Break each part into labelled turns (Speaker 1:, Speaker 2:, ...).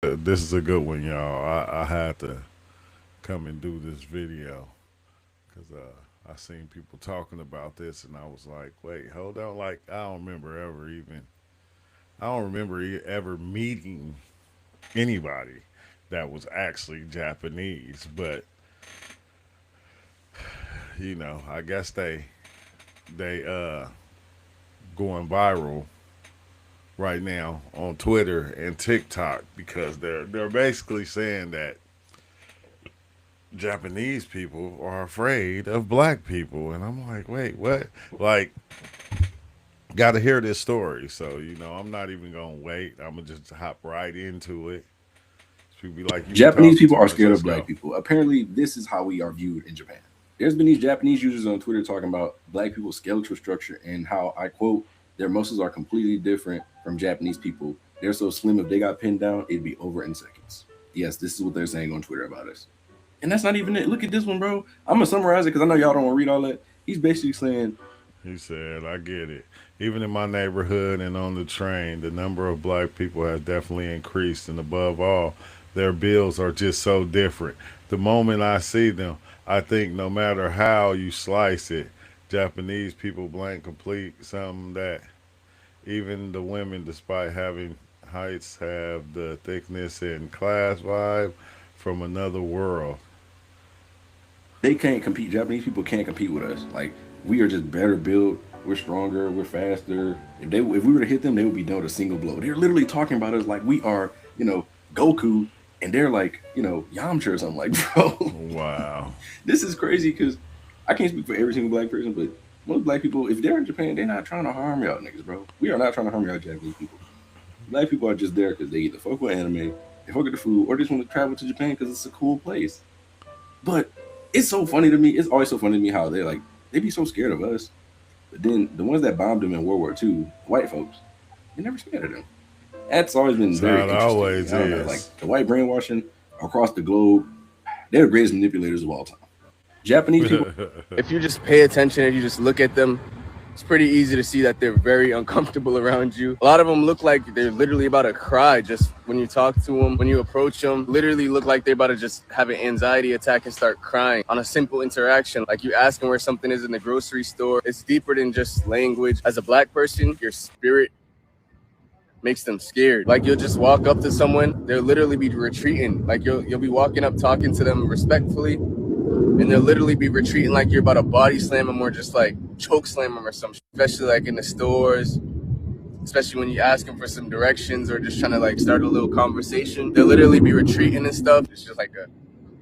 Speaker 1: This is a good one, y'all. I had to come and do this video because I seen people talking about this, and I was like, wait, hold on. Like, I don't remember ever meeting anybody that was actually Japanese, but I guess they going viral right now on Twitter and TikTok because they're basically saying that Japanese people are afraid of black people, and I'm like, wait, what? Like, got to hear this story. So I'm not even gonna wait. I'm gonna just hop right into it. People be like, you be
Speaker 2: Japanese
Speaker 1: talking
Speaker 2: people
Speaker 1: too
Speaker 2: are
Speaker 1: much.
Speaker 2: scared
Speaker 1: Let's
Speaker 2: of black
Speaker 1: go.
Speaker 2: people. Apparently, this is how we are viewed in Japan. There's been these Japanese users on Twitter talking about black people's skeletal structure and how, I quote, their muscles are completely different from Japanese people. They're so slim, if they got pinned down, it'd be over in seconds. Yes, this is what they're saying on Twitter about us. And that's not even it. Look at this one, bro. I'm going to summarize it because I know y'all don't want to read all that. He's basically saying,
Speaker 1: He said, I get it. Even in my neighborhood and on the train, the number of black people has definitely increased. And above all, their bills are just so different. The moment I see them, I think no matter how you slice it, Japanese people blank complete something that even the women, despite having heights, have the thickness and class vibe from another world.
Speaker 2: they can't compete. Japanese people can't compete with us. Like, we are just better built. We're stronger. We're faster. If we were to hit them, they would be done with a single blow. They're literally talking about us like we are, Goku, and they're like, Yamcha or something. Like, bro,
Speaker 1: Wow.
Speaker 2: this is crazy because I can't speak for every single black person, but most black people, if they're in Japan, they're not trying to harm y'all niggas, bro. We are not trying to harm y'all Japanese people. Black people are just there because they either fuck with anime, they fuck with the food, or just want to travel to Japan because it's a cool place. But it's so funny to me. It's always so funny to me how they be so scared of us. But then the ones that bombed them in World War II, white folks, they never scared of them. That's always been
Speaker 1: That's
Speaker 2: very
Speaker 1: how it
Speaker 2: interesting to me.
Speaker 1: always
Speaker 2: I don't know, like
Speaker 1: is.
Speaker 2: the white brainwashing across the globe, they're the greatest manipulators of all time. Japanese people,
Speaker 3: If you just pay attention and you just look at them, it's pretty easy to see that they're very uncomfortable around you. A lot of them look like they're literally about to cry just when you talk to them, when you approach them. Literally look like they're about to just have an anxiety attack and start crying on a simple interaction. Like you ask them where something is in the grocery store. It's deeper than just language. As a black person, your spirit makes them scared. Like you'll just walk up to someone, they'll literally be retreating. Like you'll be walking up talking to them respectfully, and they'll literally be retreating like you're about to body slam them or just like choke slam them or something. Especially like in the stores, especially when you ask them for some directions or just trying to like start a little conversation. They'll literally be retreating and stuff. It's just like a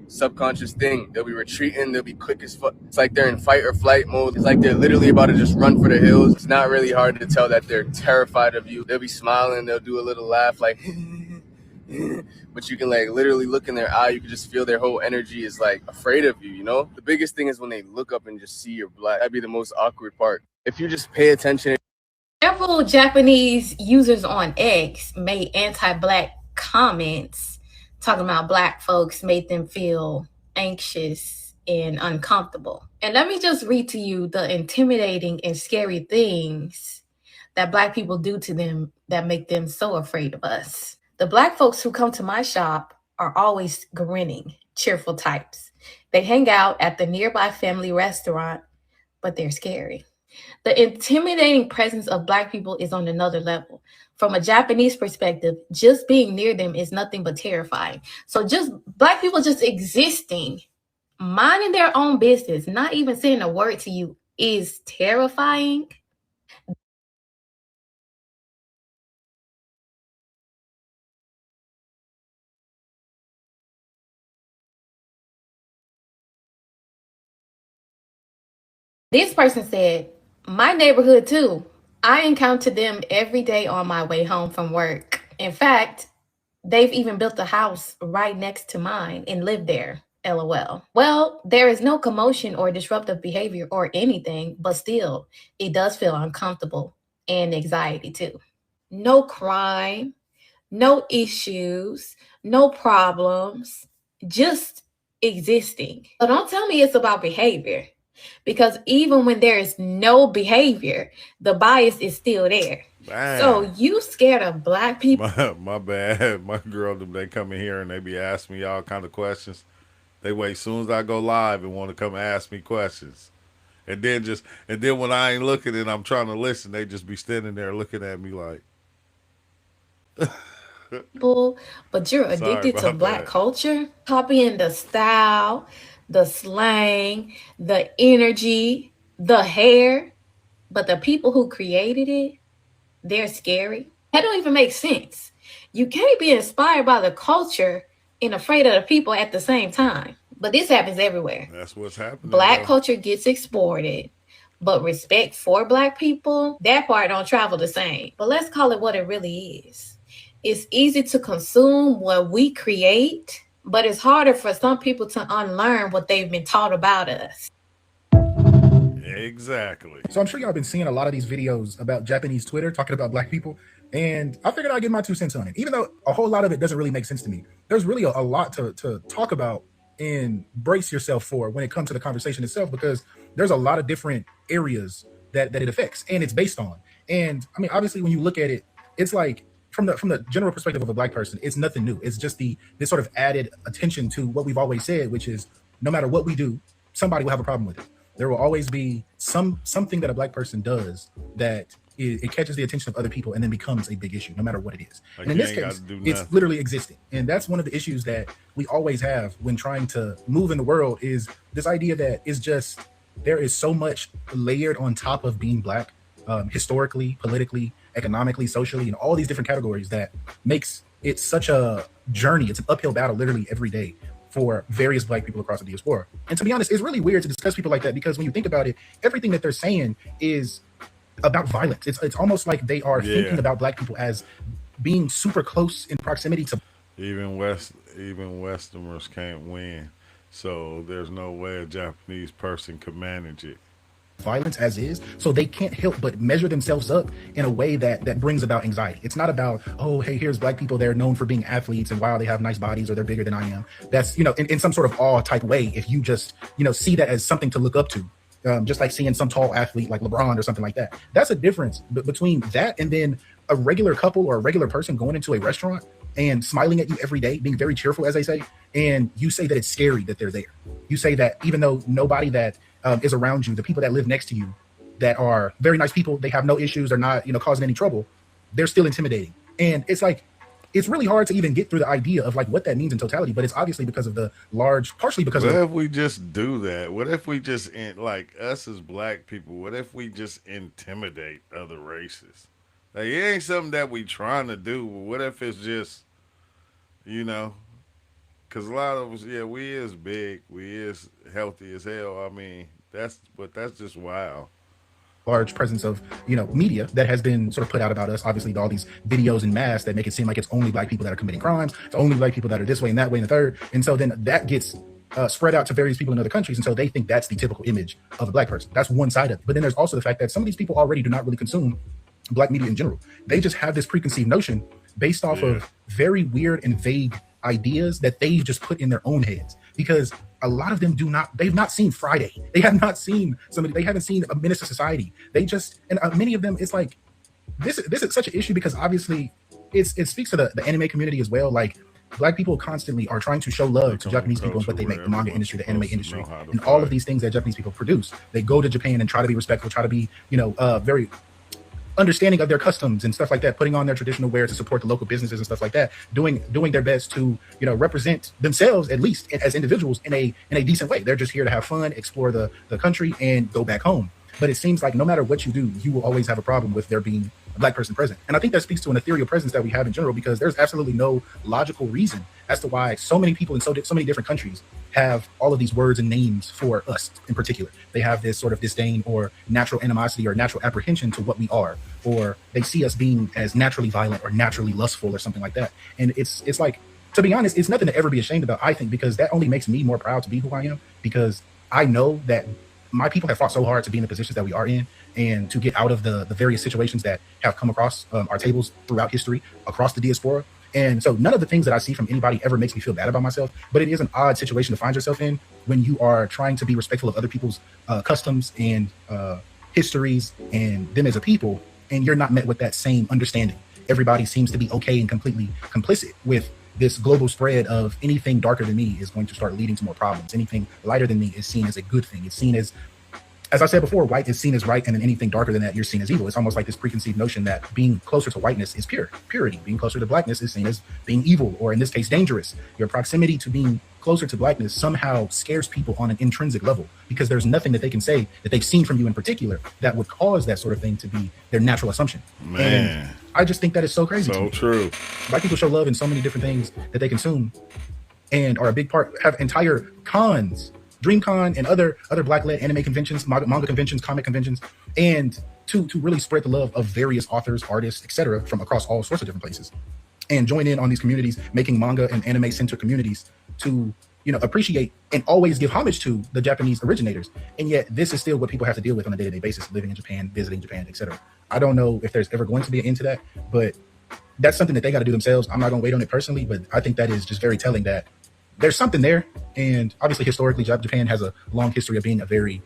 Speaker 3: subconscious thing. They'll be retreating. They'll be quick as fuck. It's like they're in fight or flight mode. It's like they're literally about to just run for the hills. It's not really hard to tell that they're terrified of you. They'll be smiling. They'll do a little laugh like but you can like literally look in their eye. You can just feel their whole energy is like afraid of you, you know? The biggest thing is when they look up and just see you're black. That'd be the most awkward part. If you just pay attention.
Speaker 4: Several Japanese users on X made anti black comments talking about black folks made them feel anxious and uncomfortable. And let me just read to you the intimidating and scary things that black people do to them that make them so afraid of us. The black folks who come to my shop are always grinning, cheerful types. They hang out at the nearby family restaurant, but they're scary. The intimidating presence of black people is on another level. From a Japanese perspective, just being near them is nothing but terrifying. So just black people just existing, minding their own business, not even saying a word to you is terrifying. This person said, my neighborhood too. I encounter them every day on my way home from work. In fact, they've even built a house right next to mine and live there. LOL. Well, there is no commotion or disruptive behavior or anything, but still, it does feel uncomfortable and anxiety too. No crime, no issues, no problems, just existing. So don't tell me it's about behavior. Because even when there is no behavior, the bias is still there. So
Speaker 1: Man,
Speaker 4: you scared of black people?
Speaker 1: my bad. My girl, they come in here and they be asking me all kind of questions. They wait as soon as I go live and want to come ask me questions. And then when I ain't looking and I'm trying to listen, they just be standing there looking at me like,
Speaker 4: But you're
Speaker 1: sorry
Speaker 4: addicted to
Speaker 1: about
Speaker 4: black
Speaker 1: that.
Speaker 4: culture, copying the style, the slang, the energy, the hair. But the people who created it, they're scary. That don't even make sense. You can't be inspired by the culture and afraid of the people at the same time. But this happens everywhere.
Speaker 1: That's what's happening
Speaker 4: Black
Speaker 1: though.
Speaker 4: culture gets exported, but respect for black people, that part don't travel the same. But let's call it what it really is. It's easy to consume what we create, but it's harder for some people to unlearn what they've been taught about us.
Speaker 1: Exactly.
Speaker 5: So I'm sure y'all been seeing a lot of these videos about Japanese Twitter talking about black people. And I figured I'd get my 2 cents on it. Even though a whole lot of it doesn't really make sense to me, there's really a lot to talk about and brace yourself for when it comes to the conversation itself, because there's a lot of different areas that it affects and it's based on. And I mean, obviously, when you look at it, it's like from the general perspective of a black person, it's nothing new. It's just this sort of added attention to what we've always said, which is no matter what we do, somebody will have a problem with it. There will always be something that a black person does that it catches the attention of other people and then becomes a big issue, no matter what it is.
Speaker 1: Like
Speaker 5: And in
Speaker 1: you
Speaker 5: this
Speaker 1: ain't got
Speaker 5: case,
Speaker 1: to do
Speaker 5: it's
Speaker 1: nothing.
Speaker 5: literally existing. And that's one of the issues that we always have when trying to move in the world, is this idea that is just, there is so much layered on top of being black, historically, politically, economically, socially, and all these different categories, that makes it such a journey. It's an uphill battle literally every day for various black people across the diaspora. And to be honest, it's really weird to discuss people like that, because when you think about it, everything that they're saying is about violence. It's almost like they are thinking
Speaker 1: Yeah.
Speaker 5: about black people as being super close in proximity to
Speaker 1: Even Westerners can't win. So there's no way a Japanese person could manage it.
Speaker 5: violence as is, so they can't help but measure themselves up in a way that brings about anxiety. It's not about, oh, hey, here's black people, they're known for being athletes and wow, they have nice bodies or they're bigger than I am. That's, in some sort of awe type way, if you just see that as something to look up to, just like seeing some tall athlete like LeBron or something like that. That's a difference between that and then a regular couple or a regular person going into a restaurant and smiling at you every day, being very cheerful, as they say, and you say that it's scary that they're there. You say that even though nobody that is around you, the people that live next to you, that are very nice people, they have no issues, they're not causing any trouble, they're still intimidating. And it's like, it's really hard to even get through the idea of like what that means in totality, but it's obviously because of partially because
Speaker 1: What
Speaker 5: of
Speaker 1: if we just do that? What if we just, like us as black people, what if we just intimidate other races? Like, it ain't something that we trying to do. But what if it's just, you know, because a lot of us, yeah, we is big, we is healthy as hell. I mean, that's just wild.
Speaker 5: large presence of media that has been sort of put out about us. Obviously, all these videos in mass that make it seem like it's only black people that are committing crimes, it's only black people that are this way and that way and the third. And so then that gets spread out to various people in other countries, and so they think that's the typical image of a black person. That's one side of it. But then there's also the fact that some of these people already do not really consume black media in general. They just have this preconceived notion based off of very weird and vague ideas that they've just put in their own heads, because a lot of them they've not seen Friday, they have not seen somebody, they haven't seen a Menace to Society. They just, and many of them, it's like this is such an issue because obviously it speaks to the anime community as well. Like, black people constantly are trying to show love to Japanese people and what they make, the manga industry, the anime industry, and all of these things that Japanese people produce. They go to Japan and try to be respectful, try to be very understanding of their customs and stuff like that, putting on their traditional wear to support the local businesses and stuff like that, doing their best to represent themselves, at least as individuals, in a decent way. They're just here to have fun, explore the country, and go back home. But it seems like no matter what you do, you will always have a problem with there being a black person present. And I think that speaks to an ethereal presence that we have in general, because there's absolutely no logical reason as to why so many people in so many different countries have all of these words and names for us in particular. They have this sort of disdain or natural animosity or natural apprehension to what we are, or they see us being as naturally violent or naturally lustful or something like that. And it's like, to be honest, it's nothing to ever be ashamed about, I think, because that only makes me more proud to be who I am, because I know that my people have fought so hard to be in the positions that we are in and to get out of the various situations that have come across our tables throughout history, across the diaspora. And so none of the things that I see from anybody ever makes me feel bad about myself, but it is an odd situation to find yourself in when you are trying to be respectful of other people's customs and histories and them as a people, and you're not met with that same understanding. Everybody seems to be okay and completely complicit with this global spread of anything darker than me is going to start leading to more problems. Anything lighter than me is seen as a good thing. It's seen as I said before, white is seen as right, and then anything darker than that, you're seen as evil. It's almost like this preconceived notion that being closer to whiteness is purity. Being closer to blackness is seen as being evil, or in this case, dangerous. Your proximity to being closer to blackness somehow scares people on an intrinsic level, because there's nothing that they can say that they've seen from you in particular that would cause that sort of thing to be their natural assumption.
Speaker 1: Man.
Speaker 5: And I just think that is so crazy.
Speaker 1: So true.
Speaker 5: Black people show love in so many different things that they consume and are a big part, have entire cons, DreamCon and other Black-led anime conventions, manga conventions, comic conventions, and to really spread the love of various authors, artists, etc., from across all sorts of different places, and join in on these communities, making manga and anime-centered communities to, appreciate and always give homage to the Japanese originators. And yet this is still what people have to deal with on a day-to-day basis, living in Japan, visiting Japan, etc. I don't know if there's ever going to be an end to that, but that's something that they got to do themselves. I'm not going to wait on it personally, but I think that is just very telling that there's something there. And obviously, historically, Japan has a long history of being a very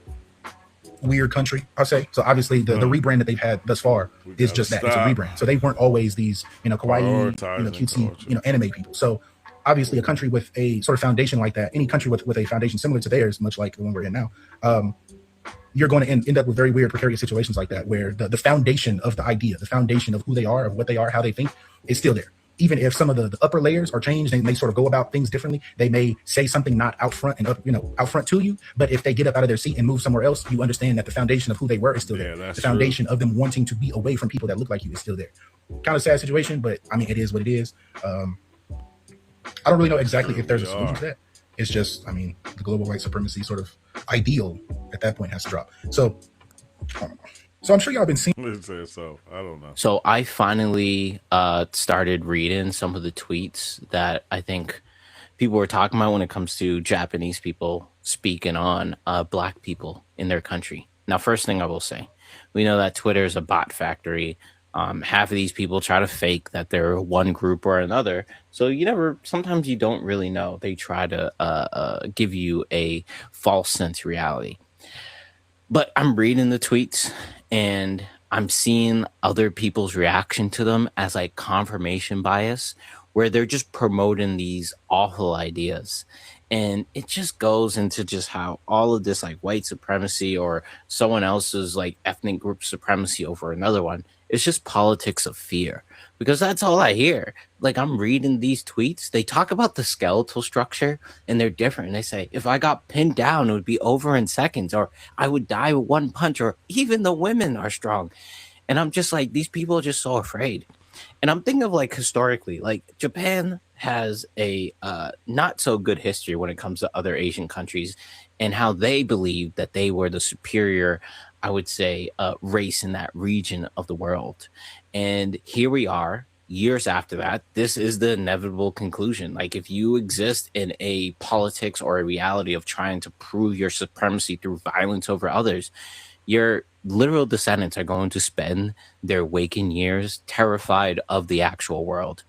Speaker 5: weird country, I'll say. So obviously, the rebrand that they've had thus far is just that. It's a rebrand. So they weren't always these, kawaii, cutesy, anime people. So obviously, a country with a sort of foundation like that, any country with a foundation similar to theirs, much like the one we're in now, you're going to end up with very weird, precarious situations like that, where the foundation of the idea, the foundation of who they are, of what they are, how they think, is still there. Even if some of the upper layers are changed and they sort of go about things differently, they may say something not out front and out front to you. But if they get up out of their seat and move somewhere else, you understand that the foundation of who they were is still there. The foundation of them wanting to be away from people that look like you is still there. Kind of sad situation, but I mean, it is what it is. I don't really know exactly if there's a solution to that. It's just, the global white supremacy sort of ideal at that point has to drop. So, I don't know. So I'm sure y'all been seeing.
Speaker 1: So I don't know.
Speaker 6: So I finally started reading some of the tweets that I think people were talking about when it comes to Japanese people speaking on Black people in their country. Now, first thing I will say, we know that Twitter is a bot factory. Half of these people try to fake that they're one group or another. So sometimes you don't really know. They try to give you a false sense of reality. But I'm reading the tweets and I'm seeing other people's reaction to them as like confirmation bias, where they're just promoting these awful ideas. And it just goes into just how all of this like white supremacy or someone else's like ethnic group supremacy over another one, it's just politics of fear, because that's all I hear. Like, I'm reading these tweets, they talk about the skeletal structure and they're different. They say, if I got pinned down, it would be over in seconds, or I would die with one punch, or even the women are strong. And I'm just like, these people are just so afraid. And I'm thinking of like historically, like Japan has a not so good history when it comes to other Asian countries and how they believe that they were the superior, I would say, race in that region of the world. And here we are years after that. This is the inevitable conclusion. Like, if you exist in a politics or a reality of trying to prove your supremacy through violence over others, your literal descendants are going to spend their waking years terrified of the actual world.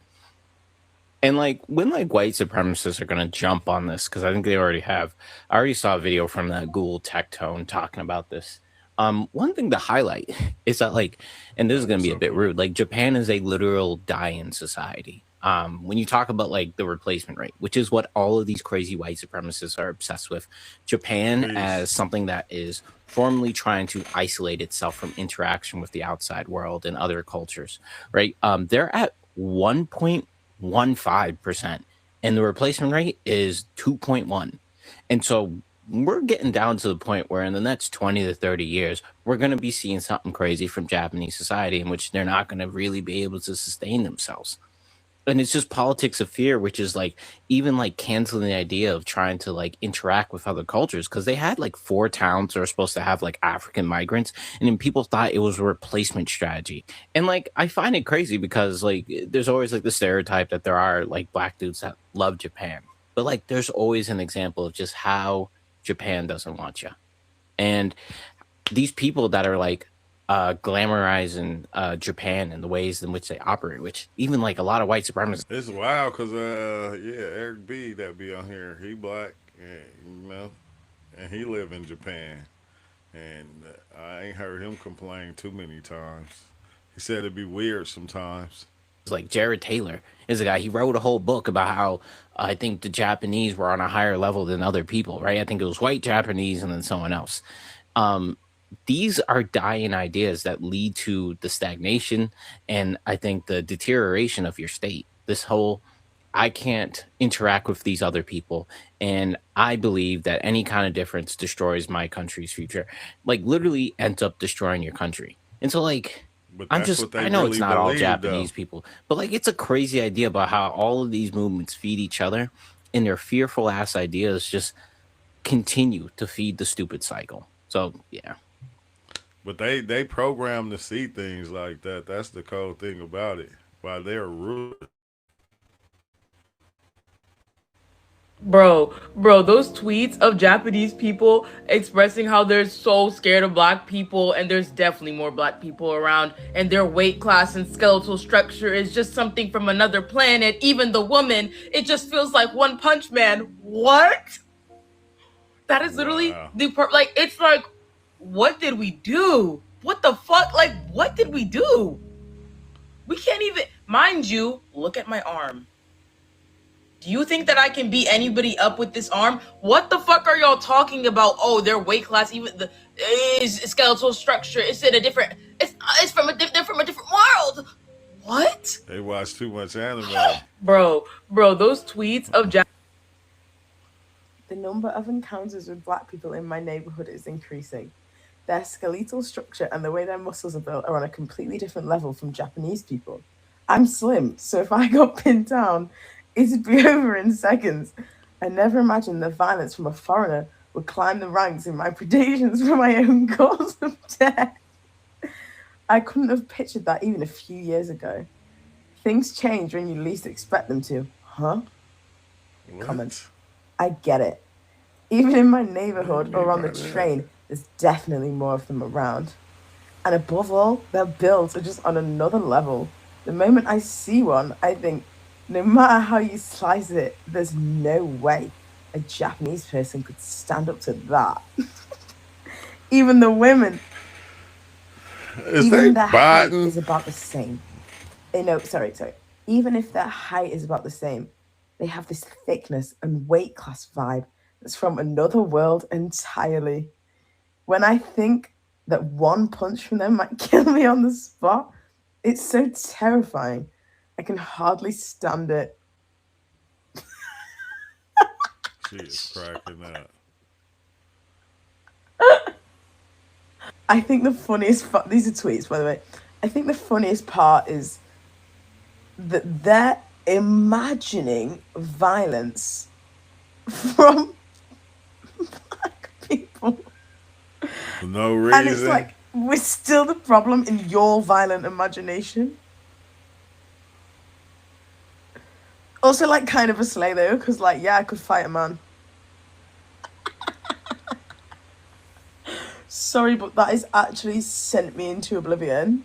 Speaker 6: And like, when like white supremacists are going to jump on this, because I think they already have. I already saw a video from that Google Tech Tone talking about this. One thing to highlight is that, like, and this is going to be a bit rude, like, Japan is a literal dying society. When you talk about like the replacement rate, which is what all of these crazy white supremacists are obsessed with, Japan as something that is formally trying to isolate itself from interaction with the outside world and other cultures, right? They're at 1.15%, and the replacement rate is 2.1. And so we're getting down to the point where in the next 20 to 30 years, we're going to be seeing something crazy from Japanese society in which they're not going to really be able to sustain themselves. And it's just politics of fear, which is like even like canceling the idea of trying to like interact with other cultures, because they had like 4 towns that are supposed to have like African migrants, and then people thought it was a replacement strategy. And like, I find it crazy because like there's always like the stereotype that there are like Black dudes that love Japan, but like there's always an example of just how Japan doesn't want you. And these people that are like glamorizing Japan and the ways in which they operate, which even like a lot of white supremacists.
Speaker 1: It's wild because yeah, Eric B that be on here, he black, and, you know, and he live in Japan, and I ain't heard him complain too many times. He said it'd be weird sometimes.
Speaker 6: Like Jared Taylor is a guy. He wrote a whole book about how I think the Japanese were on a higher level than other people, right? I think it was white Japanese and then someone else. These are dying ideas that lead to the stagnation and I think the deterioration of your state. This whole I can't interact with these other people. And I believe that any kind of difference destroys my country's future, like literally ends up destroying your country. And so, like,
Speaker 1: But that's what
Speaker 6: I
Speaker 1: they
Speaker 6: know it's
Speaker 1: really
Speaker 6: not all
Speaker 1: believe, though.
Speaker 6: Japanese people, but like, it's a crazy idea about how all of these movements feed each other and their fearful ass ideas just continue to feed the stupid cycle. So, yeah.
Speaker 1: But they program to see things like that. That's the cold thing about it. By their rule,
Speaker 7: Bro, those tweets of Japanese people expressing how they're so scared of black people, and there's definitely more black people around, and their weight class and skeletal structure is just something from another planet. Even the woman, it just feels like One Punch Man. What? That is literally
Speaker 1: wow.
Speaker 7: like, it's like, what did we do? What the fuck? Like, what did we do? We can't even, mind you, look at my arm. Do you think that I can beat anybody up with this arm? What the fuck are y'all talking about? Oh, their weight class, even the is skeletal structure. It's in a different. It's from a they're from a different world. What?
Speaker 1: They watch too much anime.
Speaker 7: Bro, those tweets of
Speaker 8: The number of encounters with black people in my neighborhood is increasing. Their skeletal structure and the way their muscles are built are on a completely different level from Japanese people. I'm slim, so if I got pinned down, it'd be over in seconds. I never imagined the violence from a foreigner would climb the ranks in my predictions for my own cause of death. I couldn't have pictured that even a few years ago. Things change when you least expect them to. Huh?
Speaker 1: What?
Speaker 8: Comment. I get it. Even in my neighborhood or on the train, there's definitely more of them around. And above all, their builds are just on another level. The moment I see one, I think, no matter how you slice it, there's no way a Japanese person could stand up to that. Even the women,
Speaker 1: Is they
Speaker 8: even their height
Speaker 1: biting?
Speaker 8: is about the same. No, sorry. Even if their height is about the same, they have this thickness and weight class vibe that's from another world entirely. When I think that one punch from them might kill me on the spot, it's so terrifying. I can hardly stand it.
Speaker 1: She is cracking up.
Speaker 8: I think the funniest part, these are tweets, by the way. I think the funniest part is that they're imagining violence from black people.
Speaker 1: For no reason.
Speaker 8: And it's like, we're still the problem in your violent imagination. Also, like, kind of a slay, though, because, like, yeah, I could fight a man. Sorry, but that has actually sent me into oblivion.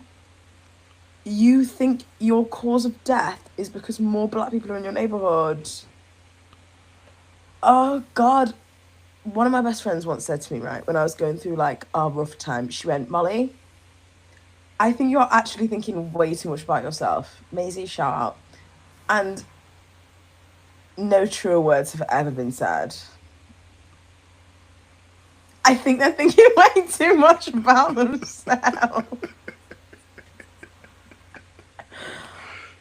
Speaker 8: You think your cause of death is because more black people are in your neighborhood? Oh, God. One of my best friends once said to me, right, when I was going through, like, a rough time, she went, Molly, I think you're actually thinking way too much about yourself. Maisie, shout out. And no truer words have ever been said. I think they're thinking way too much about themselves.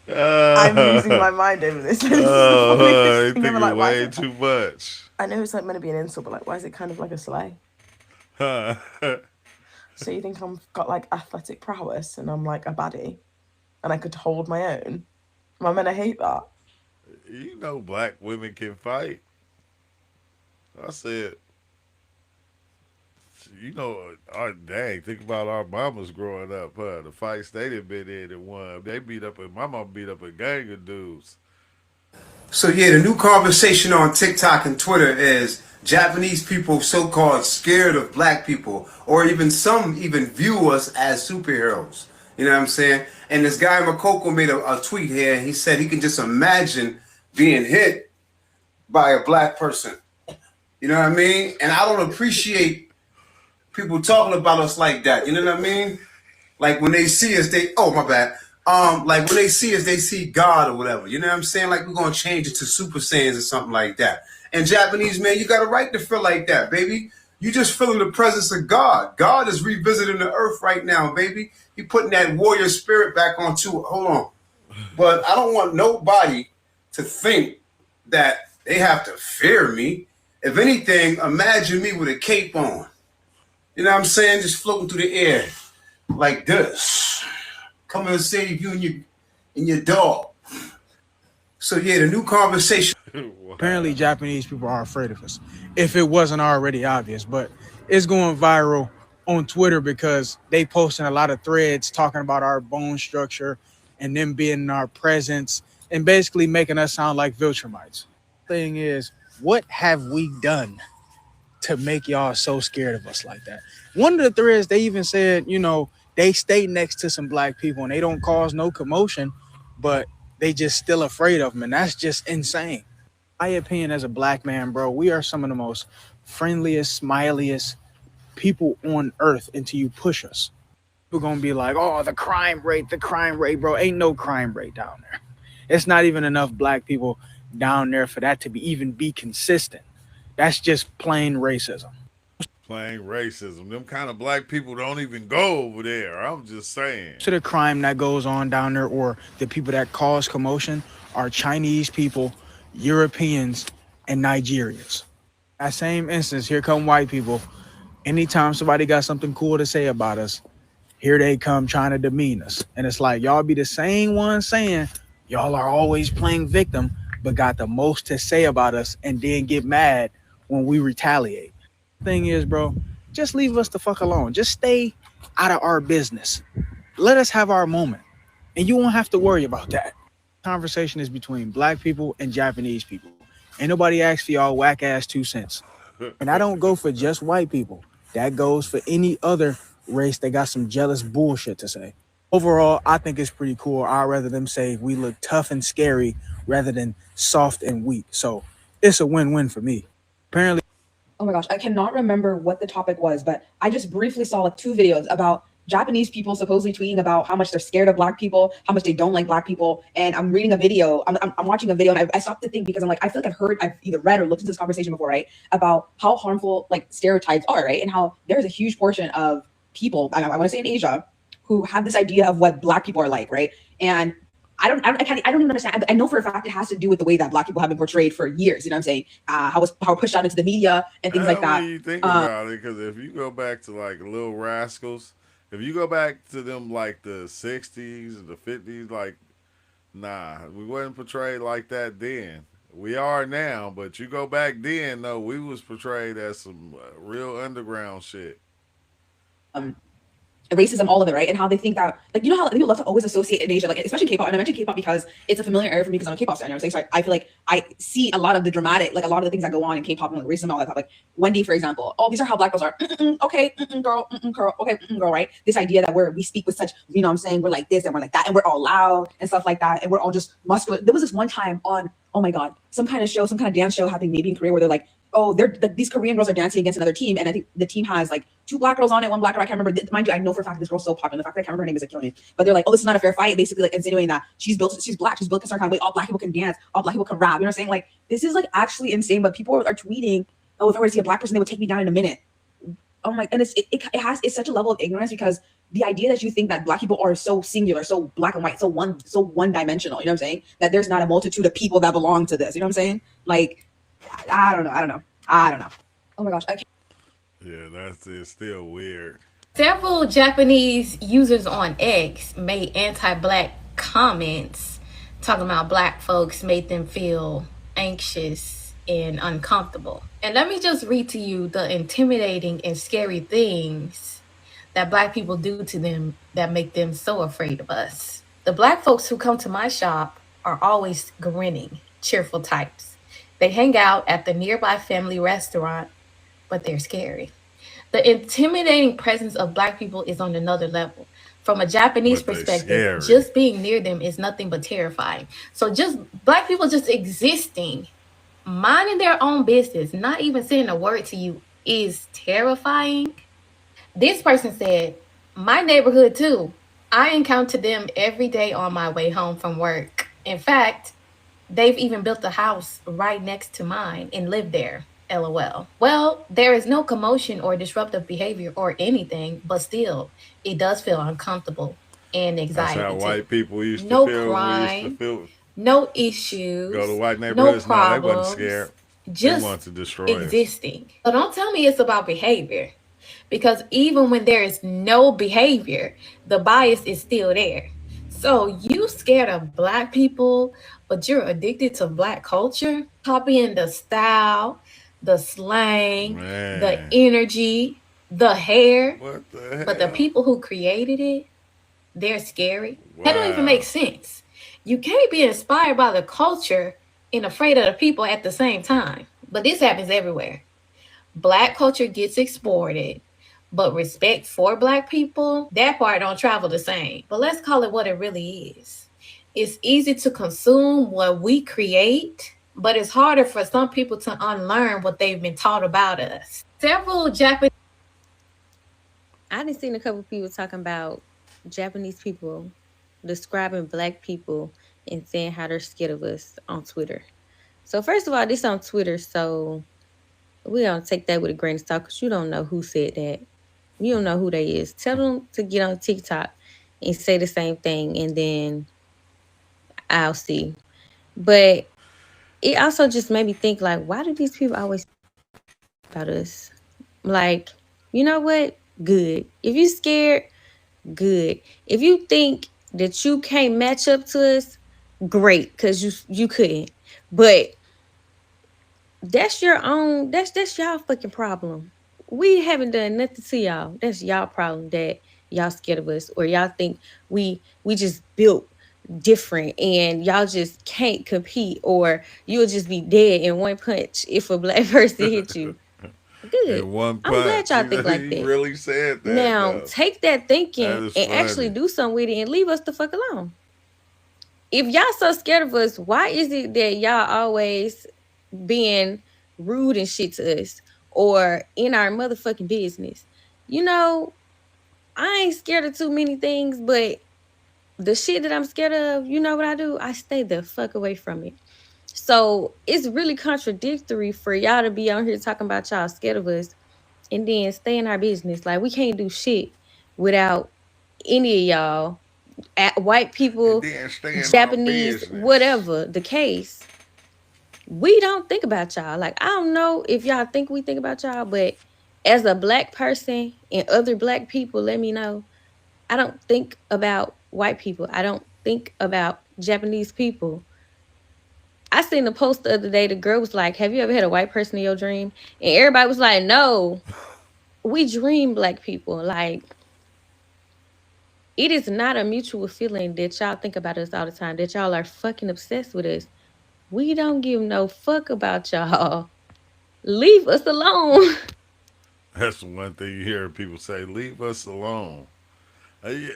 Speaker 8: I'm losing my mind over this. This is the funniest thing ever. Like, why
Speaker 1: way
Speaker 8: is it,
Speaker 1: too much.
Speaker 8: I know it's like meant to be an insult, but like, why is it kind of like a slay?
Speaker 1: Huh.
Speaker 8: So you think I've got like athletic prowess and I'm like a baddie and I could hold my own? Am I meant to hate that?
Speaker 1: You know black women can fight. I said, you know, dang, think about our mamas growing up, huh? The fights they done been in and won. They beat up, my mama beat up a gang of dudes.
Speaker 9: So yeah, the new conversation on TikTok and Twitter is Japanese people so-called scared of black people, or even some even view us as superheroes. You know what I'm saying? And this guy Makoko made a tweet here. He said he can just imagine being hit by a black person. You know what I mean? And I don't appreciate people talking about us like that. You know what I mean? Like when they see us, my bad. Like when they see us, they see God or whatever. You know what I'm saying? Like we're gonna change it to Super Saiyans or something like that. And Japanese, man, you got a right to feel like that, baby. You just feeling the presence of God. God is revisiting the earth right now, baby. He putting that warrior spirit back onto it. Hold on. But I don't want nobody to think that they have to fear me. If anything, imagine me with a cape on. You know what I'm saying? Just floating through the air like this. Coming to save you and your dog. So yeah, the new conversation.
Speaker 10: Apparently Japanese people are afraid of us, if it wasn't already obvious. But it's going viral on Twitter because they posting a lot of threads talking about our bone structure and them being in our presence and basically making us sound like Viltrumites. Thing is, what have we done to make y'all so scared of us like that? One of the threads, they even said, you know, they stay next to some black people and they don't cause no commotion, but they just still afraid of them. And that's just insane. My opinion as a black man, bro, we are some of the most friendliest, smiliest people on earth until you push us. We're going to be like, oh, the crime rate, bro. Ain't no crime rate down there. It's not even enough black people down there for that to even be consistent. That's just plain racism.
Speaker 1: Plain racism. Them kind of black people don't even go over there. I'm just saying.
Speaker 10: So the crime that goes on down there, or the people that cause commotion, are Chinese people, Europeans, and Nigerians. That same instance, here come white people. Anytime somebody got something cool to say about us, here they come trying to demean us. And it's like, y'all be the same ones saying y'all are always playing victim, but got the most to say about us and then get mad when we retaliate. Thing is, bro, just leave us the fuck alone. Just stay out of our business. Let us have our moment, and you won't have to worry about that. Conversation is between black people and Japanese people. Ain't nobody asked for y'all whack ass 2 cents. And I don't go for just white people. That goes for any other race that got some jealous bullshit to say. Overall, I think it's pretty cool. I'd rather them say we look tough and scary rather than soft and weak. So it's a win-win for me. Apparently.
Speaker 11: Oh my gosh, I cannot remember what the topic was, but I just briefly saw like 2 videos about Japanese people supposedly tweeting about how much they're scared of black people, how much they don't like black people. And I'm reading a video, I'm watching a video, and I stopped to think because I'm like, I feel like I've either read or looked into this conversation before, right? About how harmful like stereotypes are, right? And how there's a huge portion of people, I want to say in Asia, who have this idea of what black people are like, right? And I don't even understand. I know for a fact it has to do with the way that black people have been portrayed for years. You know what I'm saying? How we're pushed out into the media and things like that.
Speaker 1: You think about it, because if you go back to like Little Rascals, if you go back to them like the 60s and the 50s, like, nah, we wasn't portrayed like that then. We are now, but you go back then, though, we was portrayed as some real underground shit.
Speaker 11: Racism, all of it, right? And how they think that, like, you know how people love to always associate in Asia, like especially K-pop, and I mentioned K-pop because it's a familiar area for me because I'm a K-pop star. You know what I'm saying? So I feel like I see a lot of the dramatic, like a lot of the things that go on in K-pop and like racism and all that stuff. Like Wendy, for example. Oh, these are how black girls are. Okay, girl, okay, girl, right? This idea that we speak with such, you know what I'm saying? We're like this and we're like that, and we're all loud and stuff like that, and we're all just muscular. There was this one time on, oh my God, some kind of show, some kind of dance show happening maybe in Korea where they're like, oh, these Korean girls are dancing against another team, and I think the team has like 2 black girls on it, 1 black girl. I can't remember. Mind you, I know for a fact this girl's so popular. The fact that I can't remember her name is killing me. But they're like, oh, this is not a fair fight. Basically, like insinuating that she's black, she's built a certain kind of way. All black people can dance. All black people can rap. You know what I'm saying? Like this is like actually insane. But people are tweeting, oh, if I were to see a black person, they would take me down in a minute. Oh my, and it's such a level of ignorance because the idea that you think that black people are so singular, so black and white, so one dimensional. You know what I'm saying? That there's not a multitude of people that belong to this. You know what I'm saying? Like, I don't know. Oh my gosh, I can't.
Speaker 1: Yeah, it's still weird.
Speaker 4: Several Japanese users on X made anti-black comments talking about black folks made them feel anxious and uncomfortable. And let me just read to you the intimidating and scary things that black people do to them that make them so afraid of us. The black folks who come to my shop are always grinning, cheerful types. They hang out at the nearby family restaurant, but they're scary. The intimidating presence of black people is on another level. From a Japanese
Speaker 1: But they
Speaker 4: perspective,
Speaker 1: scary.
Speaker 4: just being near them is nothing but terrifying. So just black people just existing, minding their own business, not even saying a word to you is terrifying. This person said, my neighborhood too. I encounter them every day on my way home from work. In fact, they've even built a house right next to mine and live there. LOL. Well, there is no commotion or disruptive behavior or anything, but still, it does feel uncomfortable and
Speaker 1: That's how
Speaker 4: anxiety too.
Speaker 1: white people used to
Speaker 4: No
Speaker 1: feel when we used to
Speaker 4: crime,
Speaker 1: feel
Speaker 4: no
Speaker 1: go to
Speaker 4: issues,
Speaker 1: white
Speaker 4: no
Speaker 1: neighborhoods. Nah, they wasn't
Speaker 4: problems,
Speaker 1: scared. They wanted
Speaker 4: just
Speaker 1: to destroy us.
Speaker 4: existing. So don't tell me it's about behavior, because even when there is no behavior, the bias is still there. So you scared of black people, but you're addicted to black culture, copying the style, the slang, the
Speaker 1: Man,
Speaker 4: energy, the hair,
Speaker 1: what the
Speaker 4: but the
Speaker 1: hell?
Speaker 4: people who created it, they're scary. That don't even make
Speaker 1: Wow.
Speaker 4: sense. You can't be inspired by the culture and afraid of the people at the same time. But this happens everywhere. Black culture gets exported, but respect for black people, that part don't travel the same. But let's call it what it really is. It's easy to consume what we create, but it's harder for some people to unlearn what they've been taught about us. Several Japanese
Speaker 12: I done seen a couple people talking about Japanese people describing black people and saying how they're scared of us on Twitter. So first of all, this on Twitter, so we don't take that with a grain of salt because you don't know who said that. You don't know who they is. Tell them to get on TikTok and say the same thing, and then I'll see. But it also just made me think, like, why do these people always about us? Like, you know what? Good. If you scared, good. If you think that you can't match up to us, great, because you couldn't. But that's your own, that's y'all fucking problem. We haven't done nothing to y'all. That's y'all problem that y'all scared of us, or y'all think we just built different and y'all just can't compete, or you'll just be dead in one punch if a black person hit you. Good.
Speaker 1: In one
Speaker 12: I'm glad
Speaker 1: punch.
Speaker 12: y'all
Speaker 1: You know,
Speaker 12: think like
Speaker 1: he
Speaker 12: that.
Speaker 1: really said that
Speaker 12: Now
Speaker 1: though.
Speaker 12: take that
Speaker 1: That
Speaker 12: thinking
Speaker 1: is
Speaker 12: and actually
Speaker 1: funny.
Speaker 12: do something with it and leave us the fuck alone. If y'all so scared of us, why is it that y'all always being rude and shit to us or in our motherfucking business? You know, I ain't scared of too many things, but the shit that I'm scared of, you know what I do? I stay the fuck away from it. So it's really contradictory for y'all to be on here talking about y'all scared of us and then stay in our business. Like we can't do shit without any of y'all, white
Speaker 1: And
Speaker 12: people,
Speaker 1: then stay in our
Speaker 12: Japanese,
Speaker 1: business.
Speaker 12: whatever the case. We don't think about y'all. Like I don't know if y'all think we think about y'all, but as a black person and other black people, let me know. I don't think about white people. I don't think about Japanese people. I seen a post the other day. The girl was like, "Have you ever had a white person in your dream?" And everybody was like, "No, we dream black people." Like it is not a mutual feeling that y'all think about us all the time, that y'all are fucking obsessed with us. We don't give no fuck about y'all. Leave us alone.
Speaker 1: That's one thing you hear people say. Leave us alone. Yeah.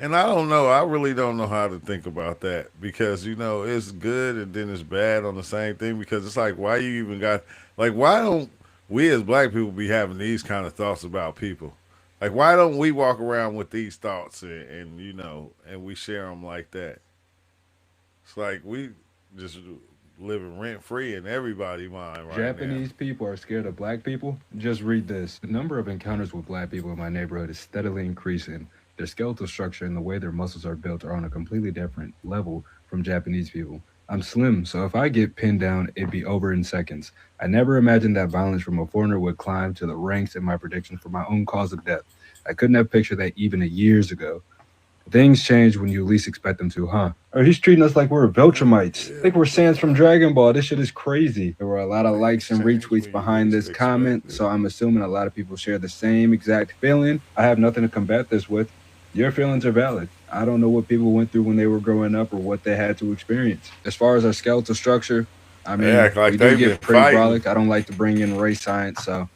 Speaker 1: And I don't know. I really don't know how to think about that because it's good and then it's bad on the same thing because it's like why you even got like why don't we as black people be having these kind of thoughts about people? Like why don't we walk around with these thoughts and we share them like that? It's like we just living rent free in everybody's mind right now.
Speaker 13: Japanese people are scared of black people? Just read this. The number of encounters with black people in my neighborhood is steadily increasing. Their skeletal structure and the way their muscles are built are on a completely different level from Japanese people. I'm slim, so if I get pinned down, it'd be over in seconds. I never imagined that violence from a foreigner would climb to the ranks in my prediction for my own cause of death. I couldn't have pictured that even years ago. Things change when you least expect them to, huh? Oh, he's treating us like we're Viltrumites. Like we're Sans from Dragon Ball. This shit is crazy. There were a lot of likes and retweets behind this comment, so I'm assuming a lot of people share the same exact feeling. I have nothing to combat this with. Your feelings are valid. I don't know what people went through when they were growing up or what they had to experience. As far as our skeletal structure, I
Speaker 1: They
Speaker 13: mean,
Speaker 1: act like
Speaker 13: we do
Speaker 1: they've been
Speaker 13: get pretty
Speaker 1: fighting.
Speaker 13: brolic. I don't like to bring in race science, so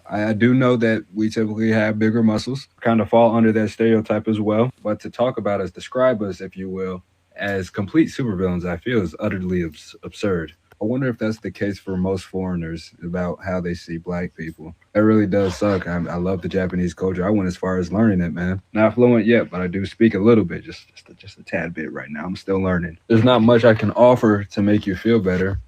Speaker 13: I do know that we typically have bigger muscles, kind of fall under that stereotype as well. But to talk about us, describe us, if you will, as complete supervillains, I feel is utterly absurd. I wonder if that's the case for most foreigners about how they see black people. That really does suck. I love the Japanese culture. I went as far as learning it, man. Not fluent yet, but I do speak a little bit, just a tad bit right now. I'm still learning. There's not much I can offer to make you feel better.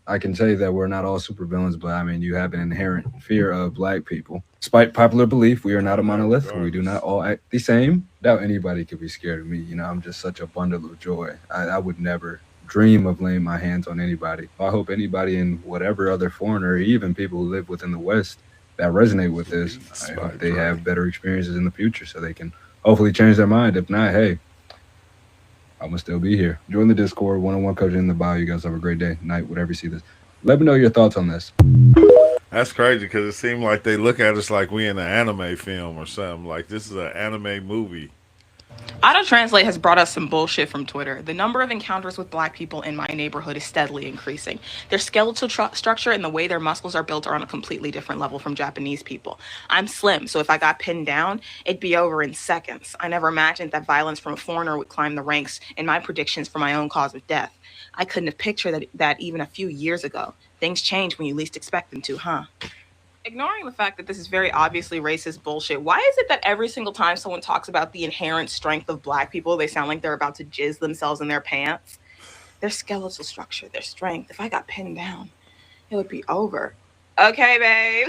Speaker 13: I can tell you that we're not all supervillains, but I mean, you have an inherent fear of black people. Despite popular belief, we are not a monolith. We do not all act the same. Doubt anybody could be scared of me. You know, I'm just such a bundle of joy. I would never dream of laying my hands on anybody. I hope anybody in whatever other foreigner, even people who live within the West, that resonate with this, I hope they have better experiences in the future so they can hopefully change their mind. If not, hey, I'm gonna still be here. Join the Discord, one-on-one coaching in the bio. You guys have a great day, night, whatever you see this. Let me know your thoughts on this.
Speaker 1: That's crazy because it seemed like they look at us like we in an anime film or something. Like this is an anime movie.
Speaker 7: Auto Translate has brought us some bullshit from Twitter. The number of encounters with black people in my neighborhood is steadily increasing. Their skeletal structure and the way their muscles are built are on a completely different level from Japanese people. I'm slim, so if I got pinned down, it'd be over in seconds. I never imagined that violence from a foreigner would climb the ranks in my predictions for my own cause of death. I couldn't have pictured that even a few years ago. Things change when you least expect them to, huh? Ignoring the fact that this is very obviously racist bullshit, why is it that every single time someone talks about the inherent strength of black people, they sound like they're about to jizz themselves in their pants? Their skeletal structure, their strength. If I got pinned down, it would be over. Okay, babe.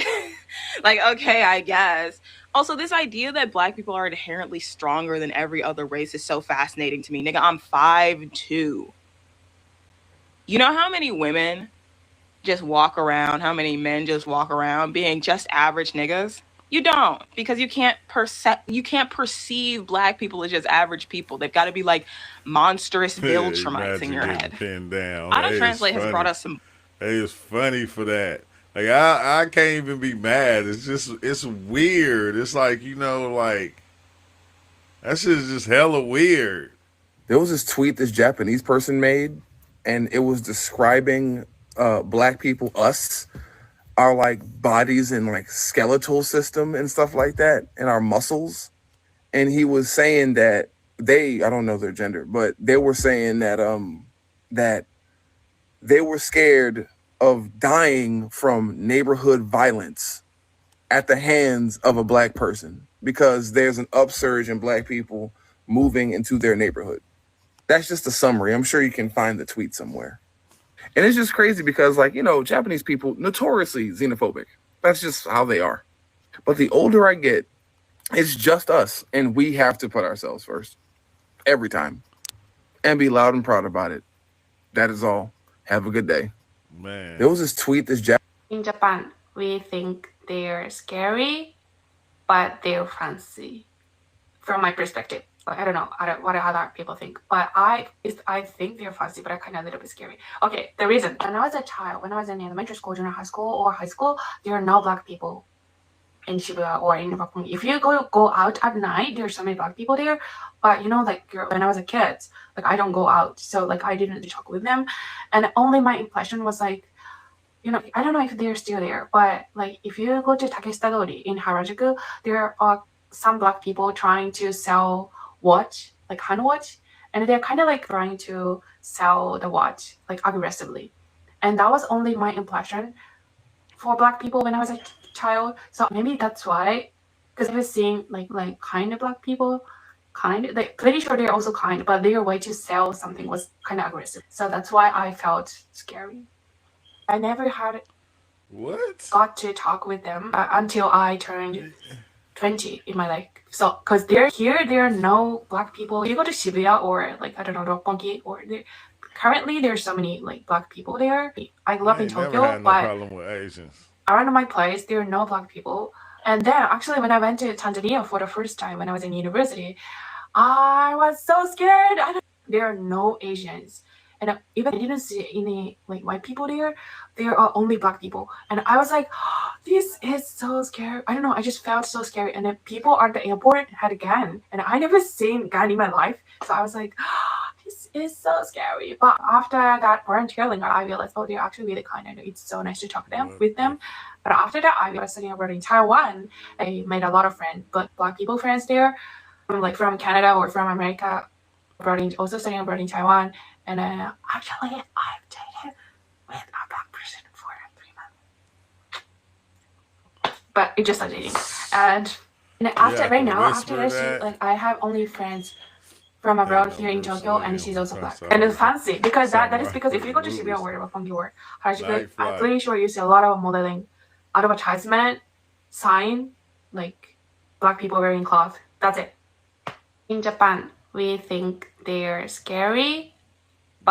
Speaker 7: Like, okay, I guess. Also, this idea that black people are inherently stronger than every other race is so fascinating to me. Nigga, I'm 5'2". You know how many women just walk around, how many men just walk around being just average niggas? You don't, because you can't perceive black people as just average people. They've got to be like monstrous Viltrumites in your head.
Speaker 1: Pinned down.
Speaker 7: Auto Translate has brought us some.
Speaker 1: Hey, it's funny for that. Like I can't even be mad. It's weird. It's like like that shit is just hella weird.
Speaker 3: There was this tweet this Japanese person made, and it was describing black people, us, our like bodies and like skeletal system and stuff like that, and our muscles. And he was saying that I don't know their gender, but they were saying that that they were scared of dying from neighborhood violence at the hands of a black person because there's an upsurge in black people moving into their neighborhood. That's just a summary. I'm sure you can find the tweet somewhere. And it's just crazy because, like, Japanese people, notoriously xenophobic. That's just how they are. But the older I get, it's just us. And we have to put ourselves first every time and be loud and proud about it. That is all. Have a good day.
Speaker 1: Man.
Speaker 3: There was this tweet
Speaker 14: in Japan, we think they're scary, but they're fancy. From my perspective. I don't know what other people think, but I think they're fancy, but I kind of a little bit scary. Okay, the reason. When I was a child, when I was in elementary school, junior high school, or high school, there are no black people in Shibuya or in Roppongi. If you go out at night, there's so many black people there, but when I was a kid, like I don't go out, so like I didn't talk with them, and only my impression was like, I don't know if they're still there, but like if you go to Takeshita Dori in Harajuku, there are some black people trying to sell watch, like hand watch, and they're kind of like trying to sell the watch like aggressively, and that was only my impression for black people when I was a child. So maybe that's why, because I was seeing like kind of black people, like pretty sure they're also kind, but their way to sell something was kind of aggressive. So that's why I felt scary. I never got to talk with them until I turned 20 in my life. So, because there are no black people. You go to Shibuya or like, I don't know, Roppongi, or currently there's so many like black people there. I grew up in Tokyo,
Speaker 1: never had no
Speaker 14: but
Speaker 1: problem with Asians.
Speaker 14: Around my place, there are no black people. And then actually when I went to Tanzania for the first time when I was in university, I was so scared. There are no Asians. And even I didn't see any like white people there. There are only black people. And I was like, oh, this is so scary. I don't know. I just felt so scary. And then people at the airport had a gun. And I never seen a gun in my life. So I was like, oh, it's so scary. But after that volunteering, I realized, oh, they're actually really kind, and it's so nice to talk to them with them. But after that, I was studying abroad in Taiwan. I made a lot of friends, but Black people friends there, like from Canada or from America, also studying abroad in Taiwan. And actually, I've dated with a Black person for 3 months, but it's just a dating. And after right now, after this, like I have only friends from abroad here in Tokyo, and she's also Black. And it's fancy because that is because if you go to Shibuya or whatever funky word, I'm pretty sure you see a lot of modeling, advertisement, sign, like Black people wearing cloth. That's it. In Japan, we think they're scary.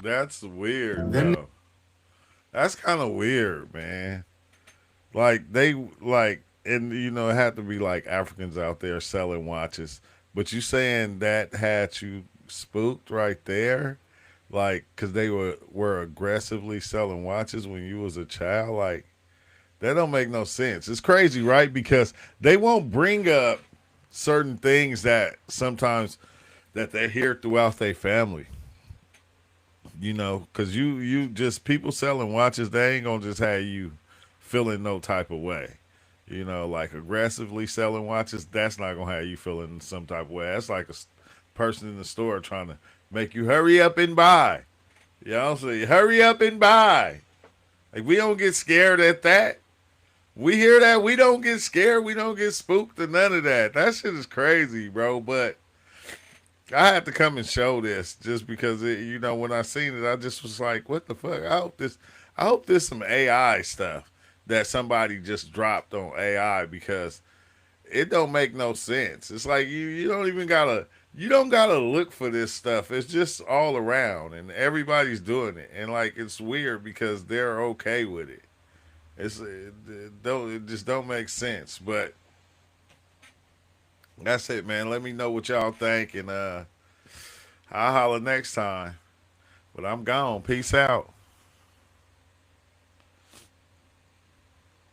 Speaker 1: That's weird, though. That's kind of weird, man. Like they like, and it had to be like Africans out there selling watches. But you saying that had you spooked right there, like, cause they were aggressively selling watches when you was a child, like that don't make no sense. It's crazy, right? Because they won't bring up certain things that sometimes that they hear throughout their family. Because you just people selling watches, they ain't gonna just have you feeling no type of way. Like aggressively selling watches, that's not gonna have you feeling some type of way. That's like person in the store trying to make you hurry up and buy. So hurry up and buy. Like we don't get scared at that. We hear that, we don't get scared, we don't get spooked or none of that. That shit is crazy, bro. But I had to come and show this just because when I seen it, I just was like, what the fuck? I hope this some AI stuff that somebody just dropped on AI because it don't make no sense. It's like you don't gotta look for this stuff. It's just all around and everybody's doing it. And like it's weird because they're okay with it. It just don't make sense. But that's it, man. Let me know what y'all think and I'll holler next time. But I'm gone. Peace out.